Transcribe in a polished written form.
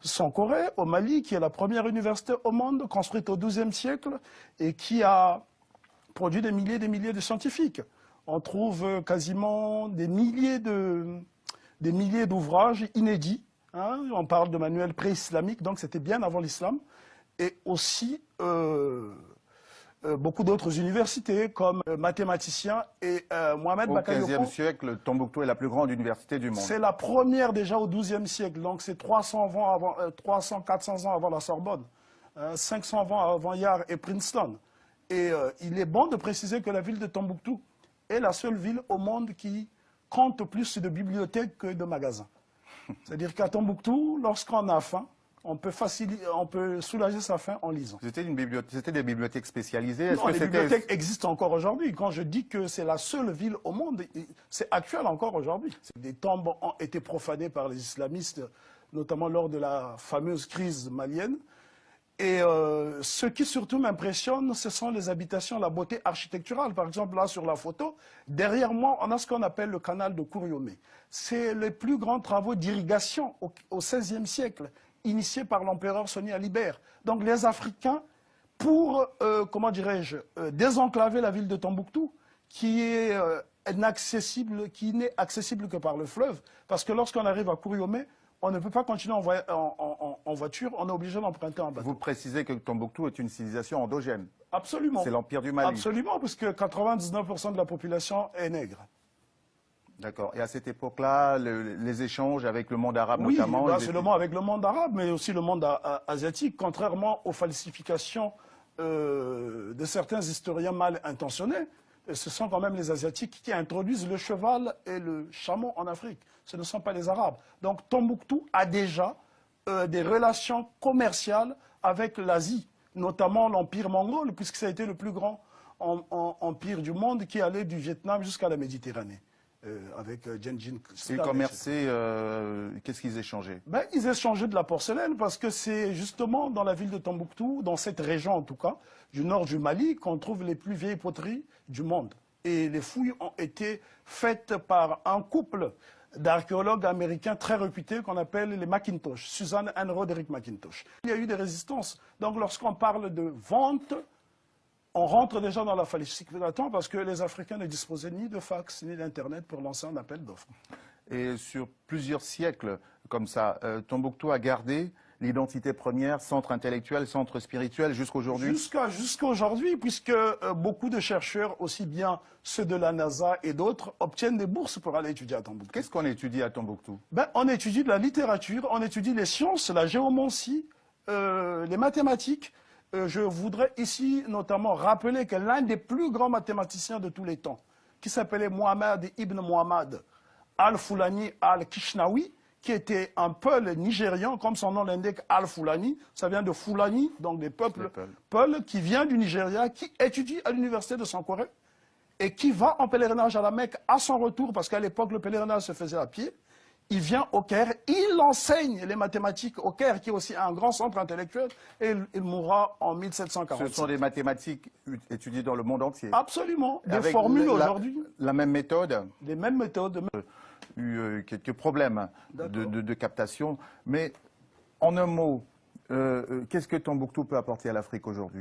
Sankoré, au Mali, qui est la première université au monde, construite au XIIe siècle, et qui a produit des milliers de scientifiques. On trouve quasiment des milliers d'ouvrages inédits. Hein. On parle de manuels pré-islamiques, donc c'était bien avant l'islam. Et aussi beaucoup d'autres universités, comme mathématicien et Mohamed Bakayoko. Au XVe siècle, Tombouctou est la plus grande université du monde. C'est la première déjà au XIIe siècle, donc c'est 400 ans avant la Sorbonne, 500 ans avant Yale et Princeton. Et il est bon de préciser que la ville de Tombouctou est la seule ville au monde qui compte plus de bibliothèques que de magasins. C'est-à-dire qu'à Tombouctou, lorsqu'on a faim, on peut soulager sa faim en lisant. C'était des bibliothèques spécialisées? Non, les bibliothèques existent encore aujourd'hui. Quand je dis que c'est la seule ville au monde, c'est actuel encore aujourd'hui. Des tombes ont été profanées par les islamistes, notamment lors de la fameuse crise malienne. Et ce qui surtout m'impressionne, ce sont les habitations, la beauté architecturale. Par exemple, là, sur la photo, derrière moi, on a ce qu'on appelle le canal de Kouriomé. C'est les plus grands travaux d'irrigation au XVIe siècle, initiés par l'empereur Soni Alibert. Donc les Africains, pour, comment dirais-je, désenclaver la ville de Tombouctou, qui est inaccessible, qui n'est accessible que par le fleuve, parce que lorsqu'on arrive à Kouriomé, on ne peut pas continuer en voiture, on est obligé d'emprunter un bateau. Vous précisez que Tombouctou est une civilisation endogène. Absolument. C'est l'Empire du Mali. Absolument, parce que 99% de la population est nègre. D'accord. Et à cette époque-là, les échanges avec le monde arabe notamment... Oui, seulement avec le monde arabe, mais aussi le monde asiatique, contrairement aux falsifications de certains historiens mal intentionnés. Ce sont quand même les Asiatiques qui introduisent le cheval et le chameau en Afrique. Ce ne sont pas les Arabes. Donc Tombouctou a déjà des relations commerciales avec l'Asie, notamment l'Empire mongol, puisque ça a été le plus grand empire du monde qui allait du Vietnam jusqu'à la Méditerranée. Avec Gengis Khan. Ils commerçaient, qu'est-ce qu'ils échangeaient? Ils échangeaient de la porcelaine parce que c'est justement dans la ville de Tombouctou, dans cette région en tout cas, du nord du Mali, qu'on trouve les plus vieilles poteries du monde. Et les fouilles ont été faites par un couple d'archéologues américains très réputés qu'on appelle les Mackintosh, Suzanne and Roderick Mackintosh. Il y a eu des résistances. Donc lorsqu'on parle de vente, on rentre déjà dans la falsification parce que les Africains ne disposaient ni de fax ni d'Internet pour lancer un appel d'offres. Et sur plusieurs siècles comme ça, Tombouctou a gardé l'identité première, centre intellectuel, centre spirituel, jusqu'aujourd'hui? Jusqu'à aujourd'hui, puisque beaucoup de chercheurs, aussi bien ceux de la NASA et d'autres, obtiennent des bourses pour aller étudier à Tombouctou. Qu'est-ce qu'on étudie à Tombouctou? On étudie de la littérature, on étudie les sciences, la géomancie, les mathématiques. Je voudrais ici notamment rappeler que l'un des plus grands mathématiciens de tous les temps, qui s'appelait Mohamed Ibn Mohamed Al-Fulani Al-Kishnawi, qui était un peul nigérian, comme son nom l'indique, Al-Fulani, ça vient de Fulani, donc des peuples peuls, qui vient du Nigeria, qui étudie à l'université de Sankoré, et qui va en pèlerinage à la Mecque à son retour, parce qu'à l'époque, le pèlerinage se faisait à pied. Il vient au Caire, il enseigne les mathématiques au Caire, qui est aussi un grand centre intellectuel, et il mourra en 1740. Ce sont des mathématiques étudiées dans le monde entier? Absolument. Des avec formules aujourd'hui. La même méthode? Les mêmes méthodes. Eu quelques problèmes de captation. Mais en un mot, qu'est-ce que Tombouctou peut apporter à l'Afrique aujourd'hui?